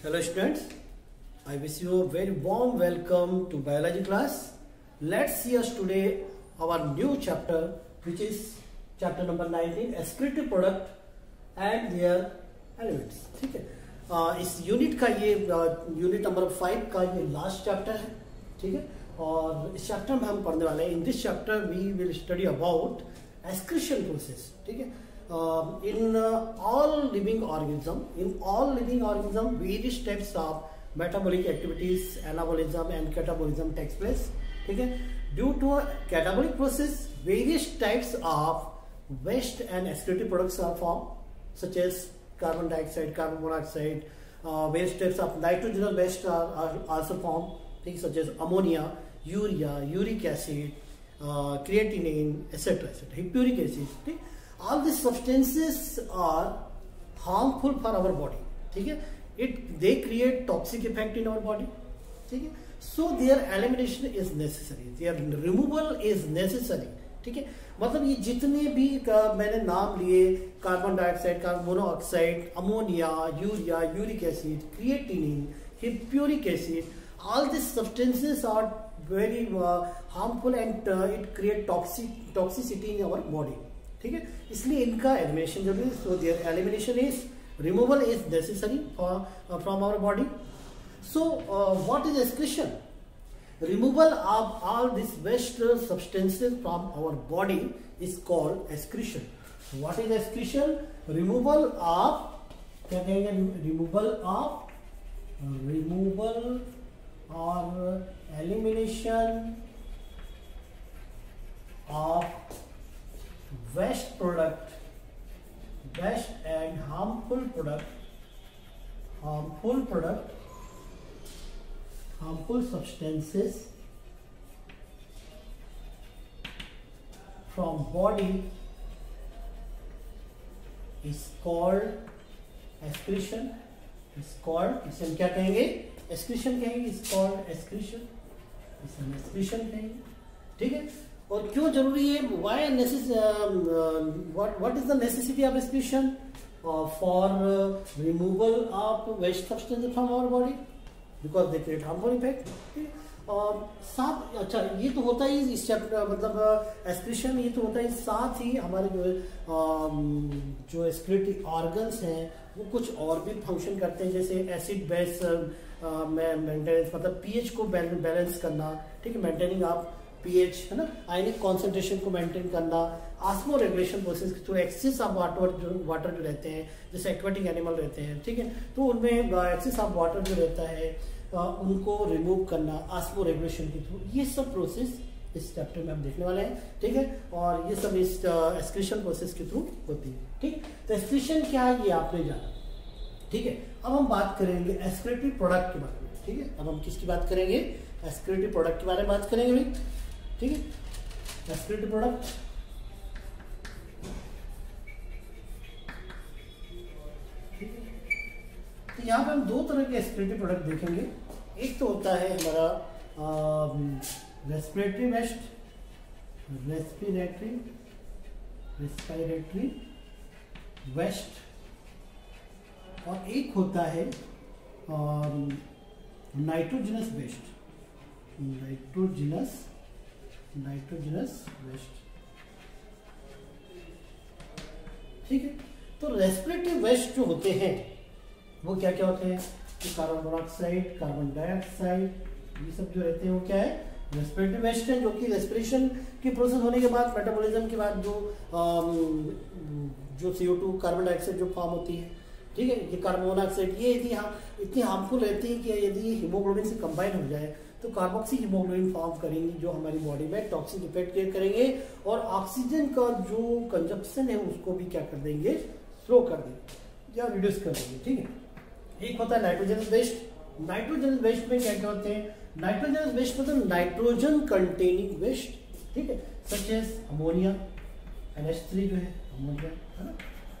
Hello students, I wish you a very warm welcome to biology class. Let's see us today our new chapter, which is chapter number 19, excretive product and their elements. ठीक है, इस unit का ये unit number 5 का ये last chapter है. ठीक है, और इस चैप्टर में हम पढ़ने वाले हैं. In this chapter we will study about excretion process. ठीक है, in all living organism various types of metabolic activities, anabolism and catabolism takes place. ठीक है, due to a catabolic process various types of waste and excretive products are formed, such as carbon dioxide, carbon monoxide, various types of nitrogenous waste are also formed, things such as ammonia, urea, uric acid, creatinine, etc. Hippuric acid. ठीक, all these substances are harmful for our body. ठीक है, they create toxic effect in our body. ठीक है, so their elimination is necessary, their removal is necessary. ठीक है, मतलब ये जितने भी मैंने नाम लिए, carbon dioxide, carbon monoxide, ammonia, urea, uric acid, creatinine, hippuric acid, all these substances are very harmful and it create toxicity in our body. ठीक है, इसलिए इनका एलिमिनेशन जरूरी है. So there elimination is removal is necessary from our body. So what is excretion? Removal of all this waste substances from our body is called excretion. What is excretion? Removal of, क्या कहेंगे, removal और elimination of waste and harmful substances from body is called excretion. इसे क्या कहेंगे? excretion कहेंगे. is called excretion. इसे excretion कहेंगे. ठीक है, और क्यों जरूरी है? Why what is the necessity of excretion for removal of waste substances from our body? Because they create harmful effect. साथ, अच्छा, ये तो होता ही इस चैप्टर, मतलब एक्सक्रीशन ये तो होता ही. साथ ही हमारे जो एक्सक्रीटिव ऑर्गन्स हैं वो कुछ और भी फंक्शन करते हैं, जैसे एसिड बेस मेंटेनेंस, मतलब पीएच को बैलेंस करना. ठीक है, मेंटेनिंग आप पीएच, है ना, आयनिक कॉन्सेंट्रेशन को मेंटेन करना, ऑस्मो रेगुलेशन प्रोसेस के थ्रू एक्सेस ऑफ वाटर जो रहते हैं, जैसे एक्वेटिक एनिमल रहते हैं. ठीक है, तो उनमें एक्सेस ऑफ वाटर जो रहता है उनको रिमूव करना ऑस्मो रेगुलेशन के थ्रू. ये सब प्रोसेस इस चैप्टर में हम देखने वाले हैं. ठीक है, और ये सब इस एक्सक्रीशन प्रोसेस के थ्रू होती है. ठीक, तो एक्सक्रीशन क्या है ये आपने जाना. ठीक है, अब हम बात करेंगे एक्सक्रीटिव प्रोडक्ट के बारे में. ठीक है, अब हम किसकी बात करेंगे? एक्सक्रीटिव प्रोडक्ट के बारे में बात करेंगे भाई. ठीक है, एक्सक्रीटिव प्रोडक्ट. तो यहाँ पे हम दो तरह के एक्सक्रीटिव प्रोडक्ट देखेंगे. एक तो होता है हमारा रेस्पिरेटरी वेस्ट, और एक होता है नाइट्रोजनस वेस्ट. ठीक है, तो रेस्पिरेटरी वेस्ट जो होते हैं वो क्या क्या होते हैं? तो कार्बन मोनोऑक्साइड, कार्बन डाइऑक्साइड, ये सब जो रहते हैं वो क्या है? रेस्पिरेटरी वेस्ट है, जो कि रेस्पिरेशन की प्रोसेस होने के बाद, मेटाबॉलिज्म के बाद जो CO2 कार्बन डाइऑक्साइड जो फॉर्म होती है. ठीक है, ये कार्बन मोनोऑक्साइड ये इतनी हार्मफुल रहती है कि यदि ये हीमोग्लोबिन से कंबाइन हो जाए तो कार्बोक्सी हीमोग्लोबिन फॉर्म करेंगे, जो हमारी बॉडी में टॉक्सिक इफेक्ट क्रिएट करेंगे और ऑक्सीजन का जो कंजप्शन है उसको भी क्या कर देंगे? स्लो कर देंगे या रिड्यूस कर देंगे. ठीक है, एक होता है नाइट्रोजनस वेस्ट में क्या क्या होते हैं? नाइट्रोजनस वेस्ट मतलब नाइट्रोजन कंटेनिंग वेस्ट. ठीक है, सच एज अमोनिया, NH3 जो है अमोनिया, है ना,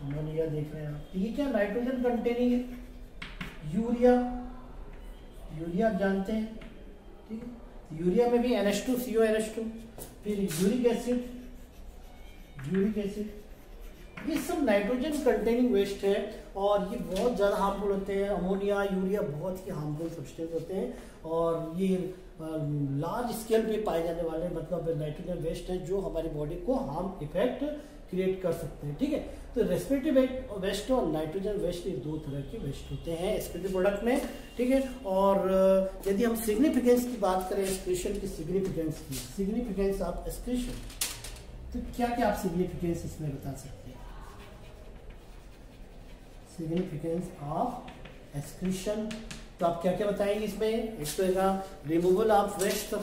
अमोनिया देख रहे हैं आप. ये क्या नाइट्रोजन कंटेनिंग है? यूरिया आप जानते हैं. ठीक है, यूरिया में भी NH2, CONH2. फिर यूरिक एसिड, ये सब नाइट्रोजन कंटेनिंग वेस्ट है और ये बहुत ज़्यादा हार्मफुल होते हैं। अमोनिया, यूरिया बहुत ही हार्मफुल सब्सटेंस होते हैं और ये लार्ज स्केल पे पाए जाने वाले मतलब नाइट्रोजन वेस्ट है जो हमारी बॉडी को हार्म इफेक्ट क्रिएट कर सकते हैं। ठीक है, तो रेस्पिरेटरी वेस्ट और नाइट्रोजन वेस्ट ये दो तरह के वेस्ट होते हैं एक्सक्रीटरी प्रोडक्ट में। ठीक है, और यदि हम सिग्निफिकेंस की बात करें एक्सक्रीशन की, सिग्निफिकेंस ऑफ एक्सक्रीशन, तो क्या क्या आप सिग्निफिकेंस इसमें बता सकते हैं? सिग्निफिकेंस ऑफ एक्सक्रीशन तो आप क्या क्या बताएंगे इसमें? एक तो removal of waste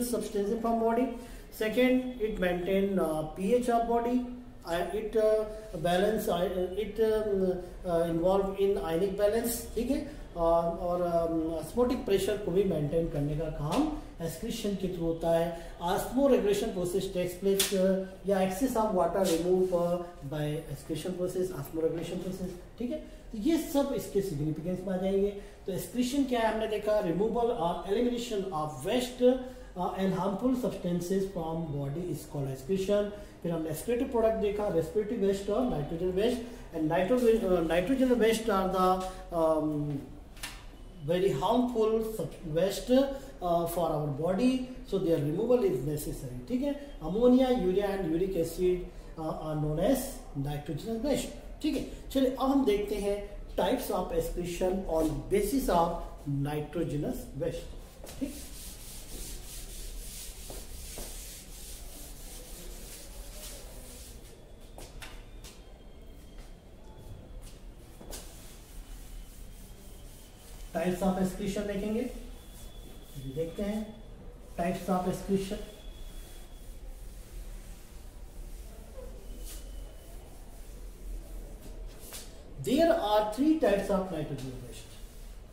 substance from body, second it maintain pH of body, it balance, it involve in ionic balance. ठीक है, और ऑस्मोटिक प्रेशर को भी मेंटेन करने का काम एक्सक्रीशन के थ्रू होता है। Osmoregulation process takes place या excess of water remove by excretion process, osmoregulation process. ठीक है, तो ये सब इसके सिग्निफिकेंस में आ जाएंगे। तो एक्सक्रीशन क्या है हमने देखा, रिमूवल और elimination of waste and harmful substances from body is called excretion. फिर हमने एक्सक्रीटरी प्रोडक्ट देखा, रेस्पिरेटरी वेस्ट और nitrogen waste, and nitrogen waste are the very harmful waste for our body, so their removal is necessary. ठीक है, ammonia, urea and uric acid are known as nitrogenous waste. ठीक है, चलिए अब हम देखते हैं types of excretion on basis of nitrogenous waste. ठीक, टाइप्स ऑफ एक्सक्रीशन देखेंगे, देखते हैं types of excretion. There are three types of nitrogen waste.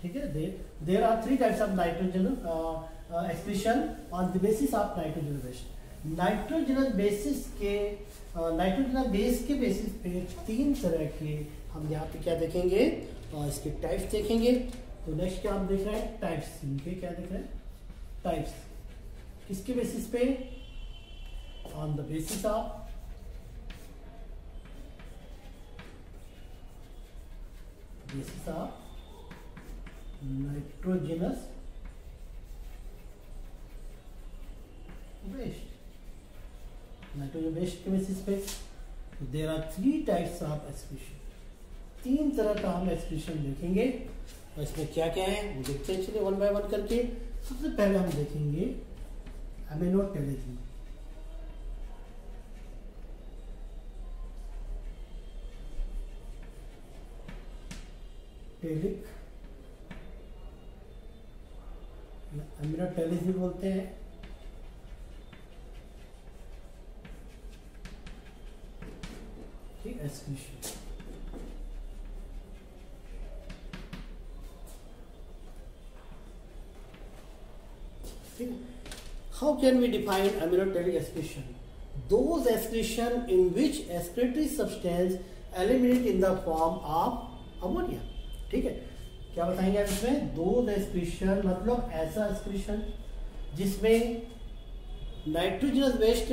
ठीक है, there are three types of nitrogen excretion on the basis of nitrogen waste. Nitrogen basis के nitrogen base के basis पे तीन तरह के हम यहाँ पे क्या देखेंगे, इसके टाइप्स देखेंगे। तो नेक्स्ट क्या आप देख रहे हैं, टाइप्स। इनके क्या देख रहे हैं, टाइप्स किसके बेसिस पे, on the basis of nitrogenous waste, nitrogen waste के बेसिस पे। There are three types of excretion, तीन तरह का हम एक्सक्रीशन देखेंगे और इसमें क्या क्या है वो देखते हैं। चलिए वन बाय वन करके। सबसे पहले हम देखेंगे एमिनोटेलिक। एमिनोटेलिक भी बोलते हैं। ठीक, excretion. How can we define aminoteric excretion? Those excretion in which excretory substance eliminate in the form of ammonia. ठीक है, क्या बताएंगे आप इसमें? Those excretion मतलब ऐसा excretion जिसमें नाइट्रोजनस वेस्ट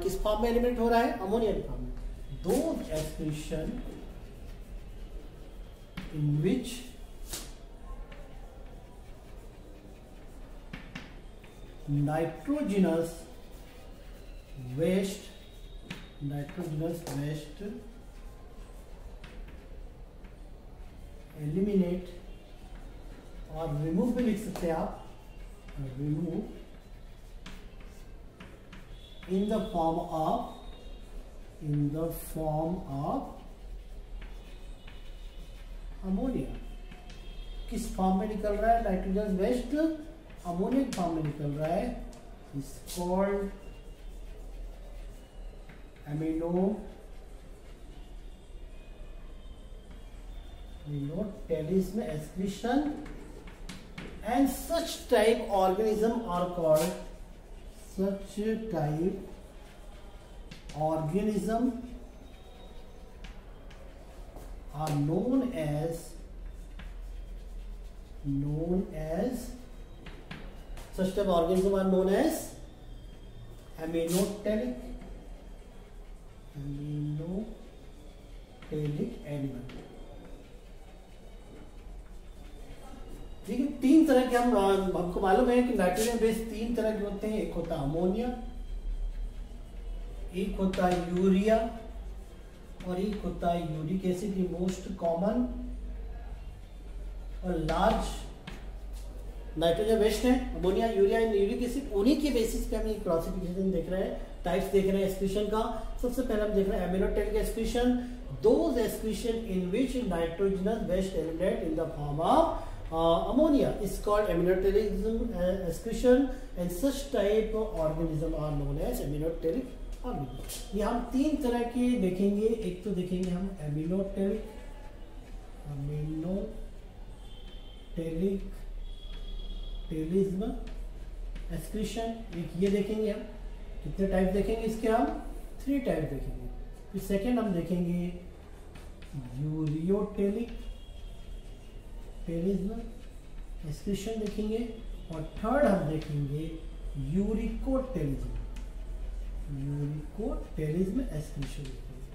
किस फॉर्म में एलिमिनेट हो रहा है, अमोनिया के फॉर्म में। Those excretion in which nitrogenous waste eliminate और remove भी लिख सकते हैं आप, remove in the form of ammonia. किस फॉर्म में निकल रहा है नाइट्रोजन वेस्ट, अमोनिया फॉर्म में निकल रहा है। Is called aminotelic excretion and such type organism are called, such type organism are known as such type organism are known as aminoteric ammonotelic animal. ठीक है, तीन तरह के हमको मालूम है कि नाइट्रोजन बेस तीन तरह के होते हैं। एक होता है अमोनिया, एक होता है यूरिया और एक होता है यूरिक एसिड। ये मोस्ट कॉमन और लार्ज नाइट्रोजन वेस्ट है, ammonia, urea and uric acid. उन्हीं के बेसिस पे हम ये क्लासिफिकेशन देख रहे हैं, टाइप्स देख रहे हैं एक्सक्रीशन का। सबसे पहले हम देख रहे हैं aminotelic excretion, those excretion in which nitrogenous waste eliminate in the form of ammonia is called aminoteric excretion and such type of organism are known as aminoteric organism। ये हम तीन तरह के देखेंगे। एक तो देखेंगे हम aminoteric excretion, एक ये देखेंगे। हम कितने टाइप देखेंगे इसके? हम 3 टाइप देखेंगे। फिर सेकेंड हम देखेंगे यूरियोटेलिक एक्सक्रीशन देखेंगे और थर्ड हम देखेंगे यूरिकोटेलिज्म एक्सक्रीशन देखेंगे।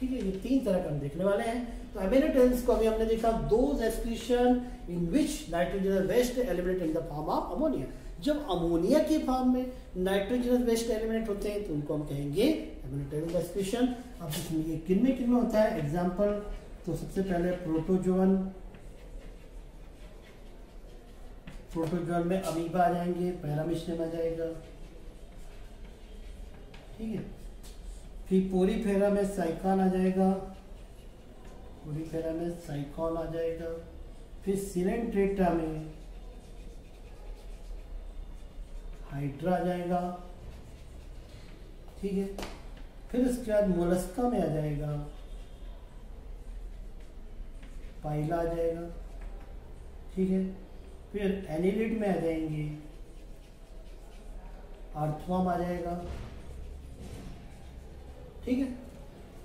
ठीक है, ये तीन तरह का हम देखने वाले हैं। तो एमिनोटेलिज्म को अभी हमने देखा, those excretion in which nitrogenous waste eliminate in the form of ammonia. जब अमोनिया के फॉर्म में नाइट्रोजनस वेस्ट एलिमिनेट होते हैं तो उनको हम कहेंगे एमिनोटेलिक एक्सक्रीशन। अब इसमें ये किन में होता है एग्जाम्पल, तो सबसे पहले प्रोटोजोन में अमीबा आ जाएंगे, पैरामीशियम आ जाएगा। ठीक है, फिर पोरीफेरा में साइकॉन आ जाएगा, आ जाएगा। फिर सिलेंट्रेटा में हाइड्रा आ जाएगा। ठीक है, फिर उसके बाद मोलस्का में आ जाएगा, पाइला आ जाएगा। ठीक है, फिर एनिलिड में आ जाएंगे, अर्थवर्म आ जाएगा। ठीक है,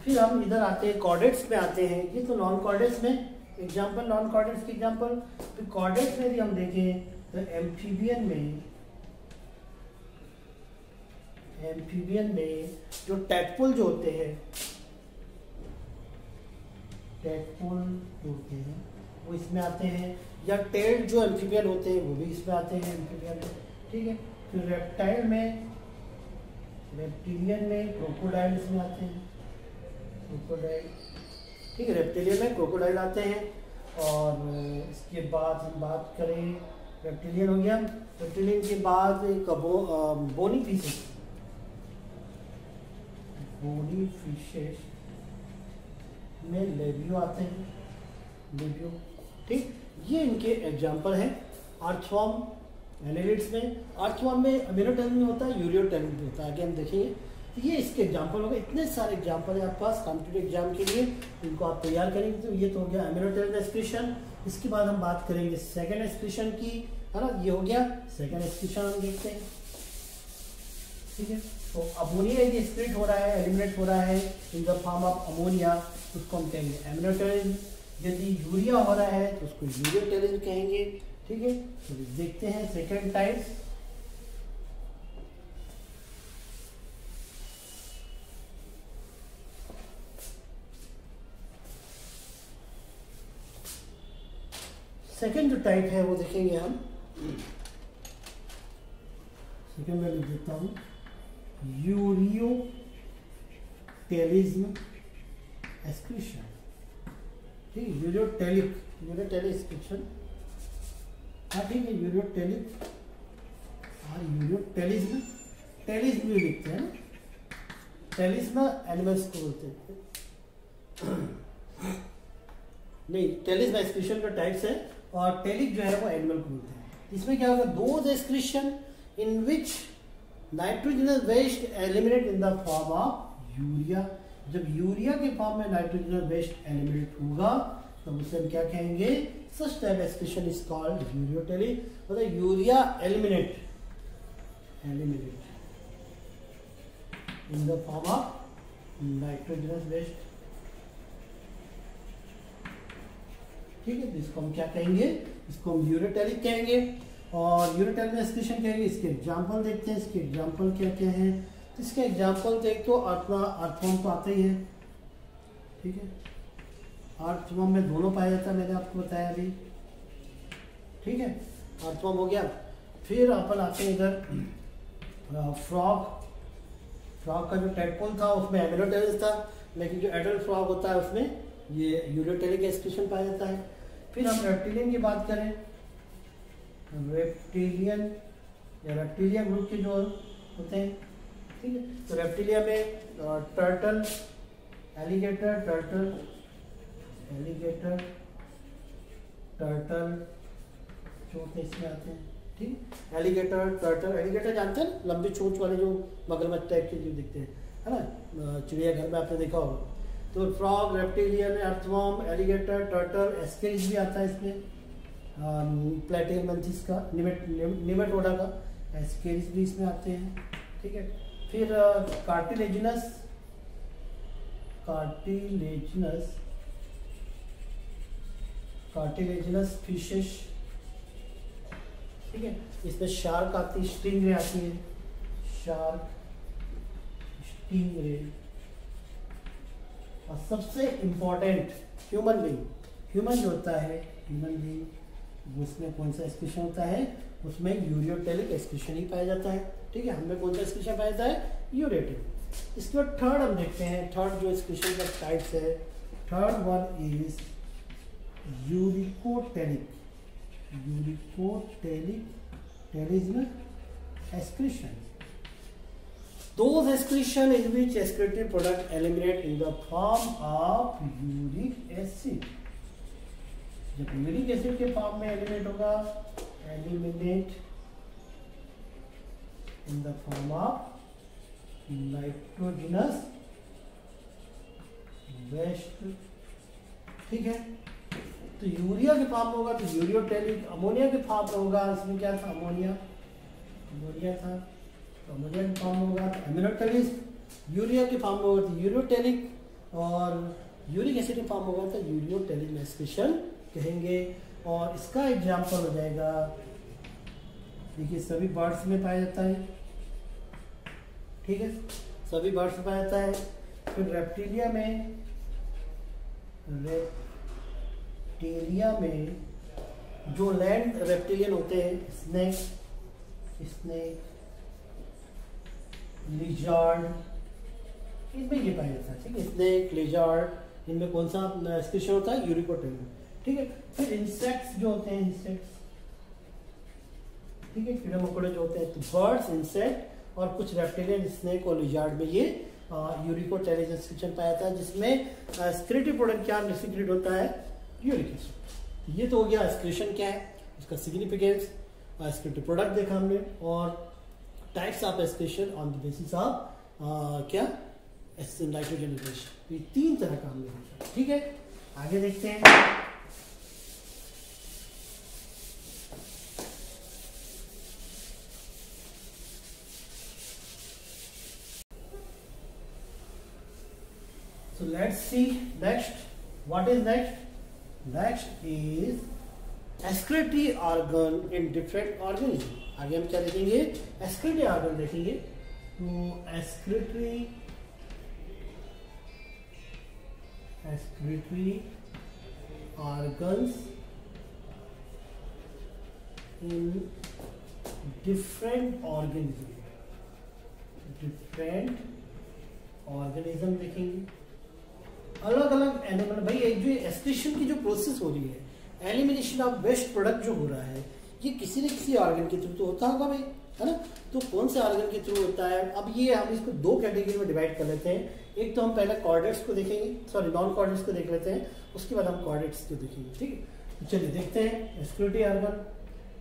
फिर हम इधर आते हैं कॉर्डेट्स में आते हैं। ये तो नॉन कॉर्डेट्स में एग्जांपल, नॉन कॉर्डेट्स के एग्जांपल। फिर कॉर्डेट्स में भी हम देखें तो एम्फीबियन में जो टैडपोल जो होते हैं, वो इसमें आते हैं, या टेल्ड जो एम्फीबियन होते हैं वो भी इसमें आते हैं एम्फीबियन में। ठीक है, फिर रेप्टिलियन में क्रोकोडाइल इसमें आते हैं, क्रोकोडाइल। ठीक है, रेप्टिलियन में क्रोकोडाइल आते हैं। और इसके बाद हम बात करें, रेप्टिलियन हो गया। रेप्टिलियन के बाद एक बोनी फिशेस में लेबियो आते हैं, लेबियो। ठीक, ये इनके एग्जाम्पल हैं। अर्थवर्म एनिलिड्स में, अर्थवर्म में अमिनोटेलिक में होता है, यूरियोटेलिक में होता है, आगे हम देखेंगे। तो ये इसके एग्जाम्पल हो गए। इतने सारे एग्जाम्पल है आपके पास कॉम्पिटिटिव एग्जाम के लिए, इनको आप तैयार करेंगे। तो ये तो हो गया अमिनोटेलिक एक्सक्रीशन। इसके बाद हम बात करेंगे सेकेंड एक्सक्रीशन की, है ना। ये हो गया सेकेंड एक्सक्रीशन, हम देखते हैं। ठीक है, तो अमोनिया यदि एक्सक्रीट हो रहा है, एलिमिनेट हो रहा है इन द फॉर्म ऑफ अमोनिया, उसको हम कहेंगे एमिनोटेलिक। यदि यूरिया हो रहा है तो उसको यूरियोटेलिज्म कहेंगे। ठीक है, तो देखते हैं सेकेंड टाइप। सेकेंड जो टाइप है वो देखेंगे हम। सेकेंड में लिख देता हूं यूरियोटेलिज्म एक्सक्रीशन। ठीक है, यूरियोटेलिक एक्सक्रीशन। हाँ ठीक है, यूरियोटेलिक और यूरियोटेलिज्म, टेलिज्म भी लिखते हैं। टेलिज्म एनिमल्स को बोलते हैं, नहीं, टेलिज्म एक्सक्रीशन का टाइप्स है और टेलिक जो है वो एनिमल को बोलते हैं। इसमें क्या होगा, those excretion in which nitrogenous waste eliminate in the form of urea. जब यूरिया के फॉर्म में नाइट्रोजनस वेस्ट एलिमिनेट होगा तो उसे हम क्या कहेंगे, such type excretion is called ureotelic. मतलब urea eliminate in the form of nitrogenous waste. ठीक है, इसको हम क्या कहेंगे, इसको हम यूरियोटेलिक कहेंगे और यूरियोटेलिक एक्सक्रीशन कहेंगे। इसके एग्जांपल देखते हैं, इसके एग्जांपल क्या क्या है। इसके एग्जांपल देख तो अपना अर्थवर्म तो आता ही है। ठीक है, अर्थवर्म में दोनों पाया जाता है, मैंने आपको बताया अभी, ठीक है। अर्थवर्म हो गया। फिर अपन आते हैं इधर फ्रॉग। फ्रॉग का जो टेडपोल था उसमें एमिनोटेलिस था, लेकिन जो एडल्ट फ्रॉग होता है उसमें ये यूरियोटेलिक एक्सक्रीशन पाया जाता है। फिर हम रेप्टिलियन की बात करें, रेप्टिलियन या रेप्टिलिया ग्रुप के जो होते हैं, ठीक है। तो रेप्टिलिया में टर्टल, एलिगेटर, टर्टल चोट इसमें आते हैं, ठीक। एलिगेटर, टर्टल, एलिगेटर जानते हैं, लंबी चोंच वाले जो मगरमच्छ टाइप के जो दिखते हैं, है ना, चिड़ियाघर में आपने देखा होगा। तो frog, reptilian, earthworm, alligator, turtle, Ascaris भी आता है इसमें, प्लेटिहेल्मिन्थस का, निमेटोडा का एस्केरिज भी इसमें आते हैं, ठीक है। फिर कार्टिलेजिनस फिशेस, ठीक है। इसमें शार्क आती है, स्टिंगरे आती है, शार्क, स्टिंगरे। और सबसे इम्पोर्टेंट ह्यूमन बीइंग, ह्यूमन जो होता है, ह्यूमन बीइंग, उसमें कौन सा एक्सक्रीशन होता है, उसमें यूरियोटेलिक एक्सक्रीशन ही पाया जाता है, ठीक है। हमें कौन सा एक्सक्रीशन पाया जाता है, यूरियोटेलिक। इसके बाद थर्ड हम देखते हैं, थर्ड जो एक्सक्रीशन का टाइप्स है, थर्ड वन इज यूरिकोटेलिक। टेलिज्म excretion. Those excretion in which excreted product eliminate in the form of uric acid. जब यूरिक एसिड के फॉर्म में एलिमिनेट होगा, eliminate in the form of nitrogenous waste, ठीक है। तो यूरिया के फॉर्म में होगा तो यूरियोटेलिक, अमोनिया के फॉर्म में होगा, इसमें क्या था, अमोनिया था, तो अमोनिया के फॉर्म में होगा तो एमिनोटेलिस, यूरिया के फॉर्म में होगा तो यूरियोटेलिक, और यूरिक एसिड के फॉर्म में होगा तो यूरियोटेलिक एक्सक्रीशन कहेंगे। और इसका एग्जाम्पल हो जाएगा, देखिए सभी बर्ड्स में पाया जाता है, ठीक है, सभी बर्ड्स में पाया जाता है। फिर रेप्टिलिया में जो लैंड रेप्टिलियन होते हैं, स्नेक, लिजार्ड, इनमें ये पाया जाता है, ठीक है। स्नेक, लिजार्ड, इनमें कौन सा एक्सक्रीशन होता है, यूरिकोटेलिक, ठीक है। फिर इंसेक्ट्स जो होते हैं, ठीक है, कीड़े मकोड़े जो होते हैं, तो बर्ड्स, इंसेक्ट और कुछ रेप्टिलियन, स्नेक और लिजार्ड में ये यूरिकोटेलिक एक्सक्रीशन पाया जाता है, जिसमें एक्सक्रीटिव प्रोडक्ट क्या निष्क्रिट होता है, यूरिक एसिड। ये तो हो गया एक्सक्रीशन क्या है, उसका सिग्निफिकेंस, एक्सक्रीटिव प्रोडक्ट देखा हमने, और types of excretion on the basis of क्या, नाइट्रोजन एक्सक्रीशन। ये तीन तरह का हमने देखा, ठीक है। आगे देखते हैं, so let's see next, what is next? Next is excretory organ in different organism. आगे हम क्या देखेंगे, excretory organ देखेंगे। तो excretory organs in different organism देखेंगे, अलग अलग एनिमल। भाई एक जो एक्सक्रीशन की जो प्रोसेस हो रही है, एलिमिनेशन ऑफ वेस्ट प्रोडक्ट जो हो रहा है, ये किसी न किसी ऑर्गन के थ्रू तो होता होगा भाई, है ना। तो कौन से ऑर्गन के थ्रू होता है, अब ये हम इसको दो कैटेगरी में डिवाइड कर लेते हैं। एक तो हम पहले कॉर्डेट्स को देखेंगे, सॉरी नॉन कॉर्डेट्स को देख लेते हैं, उसके बाद हम कॉर्डेट्स को देखेंगे, ठीक है। तो चलिए देखते हैं एक्सक्रीटरी ऑर्गन।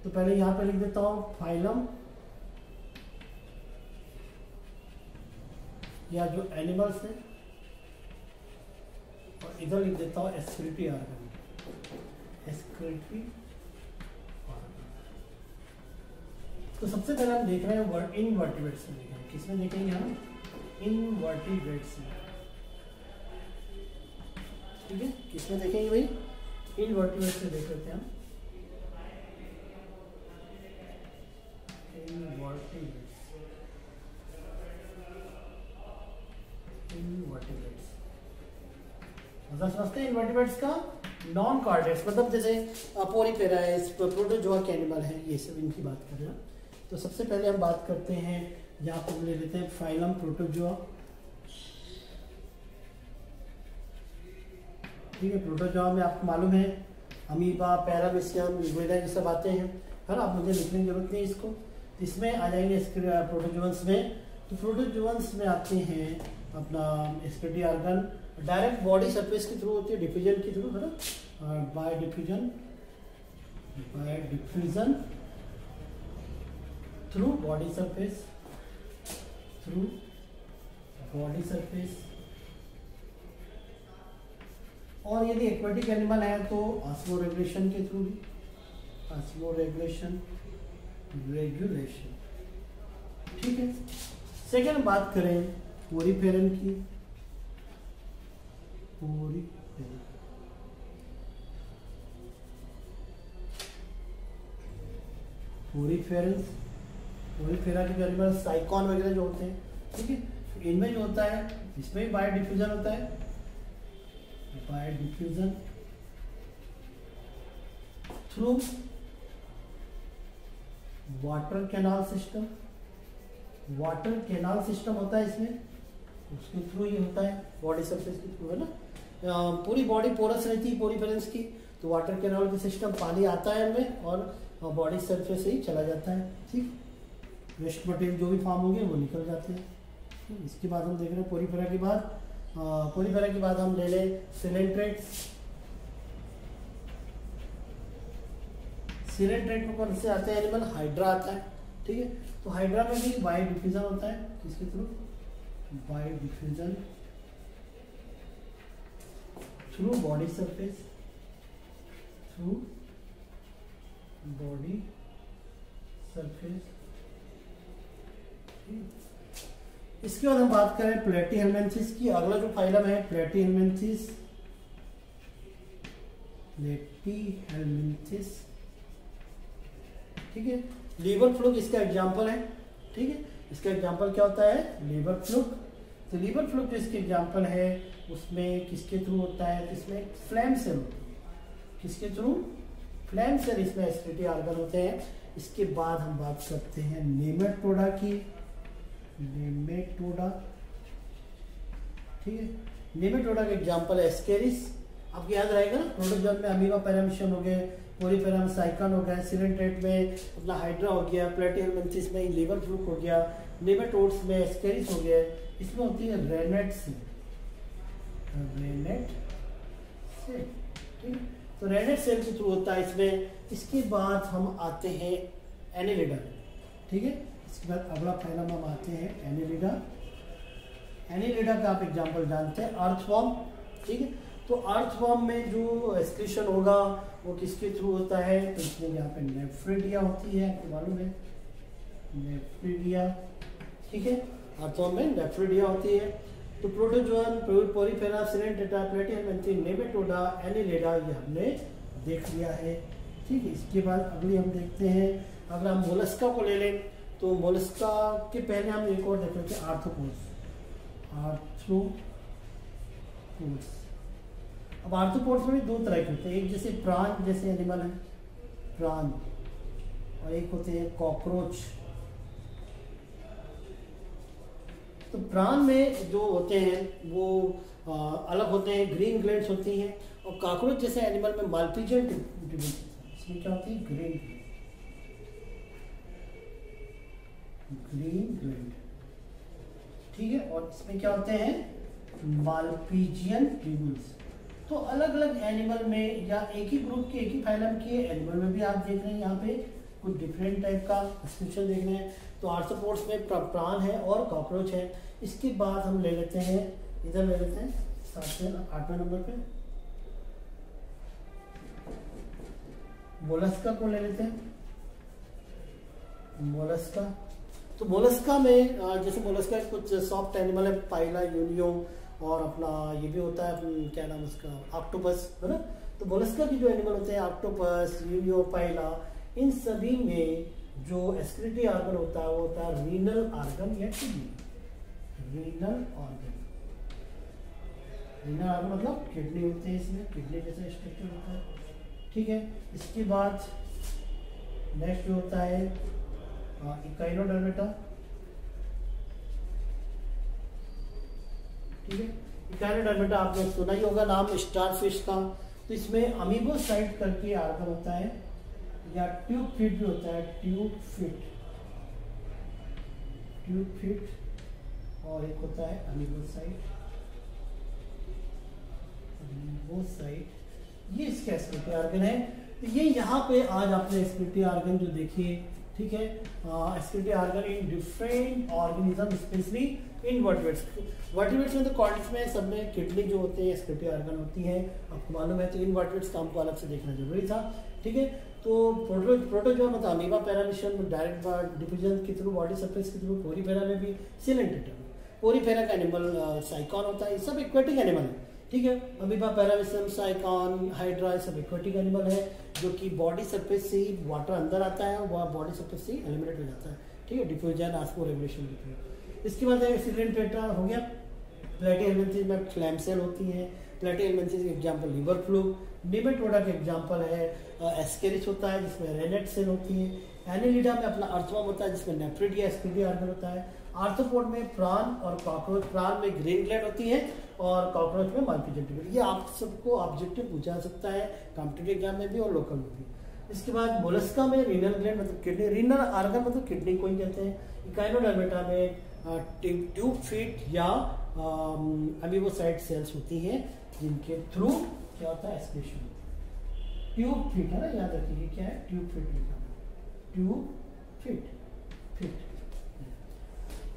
तो पहले यहाँ पे लिख देता हूँ फाइलम, या जो एनिमल्स है, और इधर लिख देता हूँ एक्सक्रीटरी ऑर्गन, एक्सक्रीटरी ऑर्गन। तो सबसे पहले हम देख रहे हैं इनवर्टिब्रेट्स में, देख रहे हैं किसमें देखेंगे हम, इनवर्टिब्रेट्स में, ठीक है। किसमें देखेंगे भाई, इनवर्टिब्रेट्स में देख लेते हैं हम, इनवर्टिब्रेट्स मतलब समझते हैं इनवर्टिब्रेट्स का नॉन कार्डेट्स, मतलब जैसे पोरीफेरा है, प्रोटोजोआ के एनिमल है, ये सब इनकी बात कर रहे हैं। तो सबसे पहले हम बात करते हैं, यहाँ पर ले लेते हैं फाइलम प्रोटोजोआ। ठीक है, प्रोटोजोआ में आपको मालूम है अमीबा, पैरामीशियम, यूरेला ये सब आते हैं, है ना। आप मुझे लिखने की जरूरत नहीं इसको, इसमें आ जाएंगे प्रोटोजोअन्स में। तो प्रोटोजोअन्स में आते हैं अपना excretory organ, direct body surface के थ्रू होती है, डिफ्यूजन के थ्रू, है ना, bye diffusion through body surface, और यदि एक्वेटिक एनिमल है तो ऑस्मोरेगुलेशन के थ्रू भी, ऑस्मोरेगुलेशन, रेगुलेशन। ठीक है। सेकेंड बात करें पोरीफेरन की, पोरीफेरा के जो एनिमल साइकॉन वगैरह जो होते हैं, ठीक है, इनमें जो होता है, इसमें भी बायो डिफ्यूजन होता है, bio diffusion through water canal system, water canal system होता है इसमें, उसके थ्रू ये होता है, बॉडी सरफेस के थ्रू, है ना। पूरी बॉडी पोरस रहती है पोरीफेरेंस की, तो वाटर कैनाल के सिस्टम, पानी आता है इनमें और बॉडी सरफेस से ही चला जाता है। ठीक, वेस्ट मटेरियल जो भी फॉर्म होंगे वो निकल जाते हैं। इसके बाद हम देख रहे हैं पोरीफेरा के बाद हम ले लें सिलेंट्रेट्स। सिलेंट्रेट में कौन से आते हैं एनिमल, हाइड्रा आता है। ठीक है, तो हाइड्रा में भी बायो डिफ्यूजन होता है, किसके through, bio diffusion through body surface, इसके बाद हम बात करें प्लेटीहेल्मिन्थिस की। अगला जो फाइलम है प्लेटीहेल्मिन्थिस, ठीक है। लीवर फ्लूक इसका एग्जाम्पल है। ठीक है, इसका एग्जाम्पल क्या होता है, लीवर फ्लूक। तो लीवर फ्लूक जो इसके एग्जाम्पल है उसमें किसके थ्रू होता है, इसमें फ्लैम सेल होती है, किसके थ्रू, फ्लैम सेल इसमें एक्सक्रीटरी ऑर्गन होते हैं। इसके बाद हम बात करते हैं नेमेटोडा की, नेमेटोडा। ठीक है, नेमेटोडा का एग्जाम्पल है एस्केरिस, आपको याद रहेगा प्रोटोजोआ में अमीबा, पैरामीशियम हो गए, पोरीफेरा में साइकन हो गया, सिलेंट्रेट में अपना हाइड्रा हो गया, प्लेटीहेल्मिन्थिस में लीवर फ्लूक हो गया, नेमेटोड्स में एस्केरिस हो गया। इसमें होती है रेनेट सेल, ठीक है, तो रेनेट सेल के थ्रू होता है इसमें। इसके बाद हम आते हैं एनेलिडा। ठीक है, इसके बाद अगला फाइलम हम आते हैं एनेलिडा। एनेलिडा का आप एग्जांपल जानते हैं, अर्थवॉर्म। ठीक है, तो अर्थवॉर्म में जो एक्सक्रीशन होगा वो किसके थ्रू होता है, तो इसमें यहाँ पे नेफ्रिडिया होती है, आपको मालूम है नेफ्रिडिया। ठीक है, अर्थवॉर्म में नेफ्रिडिया होती है। तो protozoan, porifera, coelenterata, platyhelminthes, nematoda, annelida ये हमने देख लिया है। ठीक है, इसके बाद अगली हम देखते हैं, अगर हम मोलस्का को ले लें तो मोलस्का के पहले हम एक और देख लेते हैं आर्थ्रोपोड्स। अब आर्थ्रोपोड्स में भी दो तरह के होते हैं, एक जैसे प्राण जैसे एनिमल है, प्राण, और एक होते हैं कॉकरोच। तो प्राण में जो होते हैं वो अलग होते हैं, ग्रीन ग्लैंड्स होती हैं, और कॉकरोच जैसे एनिमल में माल्पीजियन इसमें क्या होती है, ग्रीन ग्लैंड। ठीक है, और इसमें क्या होते हैं, माल्पीजियन ट्यूब्यूल्स। तो अलग अलग एनिमल में या एक ही ग्रुप के, एक ही फाइलम के एनिमल में भी आप देख रहे हैं यहाँ पे कुछ डिफरेंट टाइप का डिस्क्रिप्शन देख रहे हैं। तो आर्थ्रोपोड्स में प्राण है और कॉकरोच है। इसके बाद हम ले लेते हैं, इधर ले लेते हैं 8वें नंबर पे मोलस्का को ले लेते हैं। मोलस्का, तो मोलस्का में जैसे मोलस्का कुछ सॉफ्ट एनिमल है, पाइला, यूनियो, और अपना ये भी होता है, क्या नाम उसका, ऑक्टोपस, है ना। तो मोलस्का की जो एनिमल होते हैं, ऑक्टोपस, यूनियो, पाइला, इन सभी में जो एक्सक्रीटरी ऑर्गन होता है वो होता है रीनल ऑर्गन या kidney, renal organ. Renal organ मतलब किडनी होते हैं, इसमें किडनी जैसा स्ट्रक्चर होता है, ठीक है। इसके बाद नेक्स्ट जो होता है इकाइनोडर्मेटा, ठीक है। इकाइनोडर्मेटा आपने सुना ही होगा नाम स्टारफिश का। तो इसमें अमीबोसाइट करके ऑर्गन होता है, या ट्यूब फिट भी होता है, ट्यूब फिट, और एक होता है अमीबोसाइट। ये इसके एक्सक्रीटरी ऑर्गन है। तो ये यहाँ पे आज आपने एक्सक्रीटरी ऑर्गन जो देखिए, ठीक है, excretory organ in different organism, specially in vertebrates में तो कॉर्ड्स में सब में किडनी जो होते हैं एक्सक्रीटरी ऑर्गन होती है, आपको मालूम है। तो इन वर्टिब्रेट्स का हमको अलग से देखना जरूरी था, ठीक है। तो प्रोटोजोआ मतलब अमीबा, पैरामीशियम डायरेक्ट डिफिजन के थ्रू, बॉडी सरफेस के थ्रू, पोरीफेरा में भी, सिलेंटेटर में। पोरीफेरा का एनिमल साइकॉन होता है, ये सब एक्वेटिक एनिमल है, ठीक है। अमीबा, पैरामीशियम, साइकॉन, हाइड्रा, सब एक्वेटिक एनिमल है, जो कि बॉडी सरफेस से ही वाटर अंदर आता है, वह बॉडी सरफेस से ही एलिमिनेट हो जाता है, ठीक है, डिफ्यूजन, ऑस्मो रेगुलेशन के थ्रू। इसके बाद सिलेंटेटर हो गया। प्लेटिहेल्मिन्थेस में फ्लैम सेल होती हैं। प्लेटिहेल्मिन्थेस के एग्जाम्पल लिवर फ्लू। निमेटोडा के एग्जाम्पल है एस्केरिच होता है, जिसमें रेनेट सेल होती है। एनिलिडा में अपना अर्थवर्म होता है, जिसमें नेफ्रिड या एक्सक्रीटरी ऑर्गन होता है। आर्थ्रोपोड में प्राण और कॉकरोच, प्राण में ग्रीन ग्लैंड होती है और कॉकरोच में माइक्रोजेंटिकल। ये आप सबको ऑब्जेक्टिव पूछा सकता है कॉम्पिटिटिव एग्जाम में भी और लोकल में भी। इसके बाद मोलस्का में रीनल ग्लैंड मतलब किडनी, रीनल ऑर्गन मतलब किडनी को ही कहते हैं। इकाइनोडर्मेटा में ट्यूब फीट या अमीबोसाइट सेल्स होती हैं, जिनके थ्रू क्या होता है, एक्सक्रीशन। ट्यूब फीट है ना, याद रखिए क्या है, ट्यूब फीट लिखा है, ट्यूब फीट,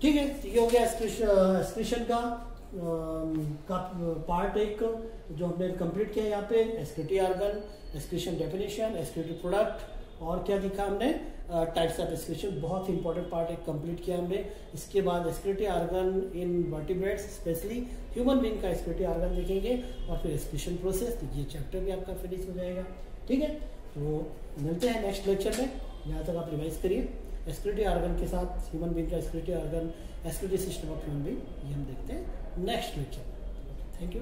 ठीक है। ये हो गया एक्सक्रीशन का पार्ट एक जो हमने कंप्लीट किया यहाँ पे। Excretory organ, excretion definition, excretory product, और क्या दिखा हमने, टाइप्स ऑफ एक्सक्रीशन, बहुत ही इंपॉर्टेंट पार्ट एक कंप्लीट किया हमने। इसके बाद excretory organ in vertebrates, specially human being का एक्सक्रीटरी ऑर्गन देखेंगे, और फिर एक्सक्रीशन प्रोसेस। तो ये चैप्टर भी आपका फिनिश हो जाएगा, ठीक है। तो मिलते हैं नेक्स्ट लेक्चर में, यहाँ तक आप रिवाइज करिए। एक्सक्रीटरी ऑर्गन के साथ ह्यूमन बीइंग का excretory organ, excretory system of human being, ये हम देखते हैं नेक्स्ट लेक्चर में। Thank you.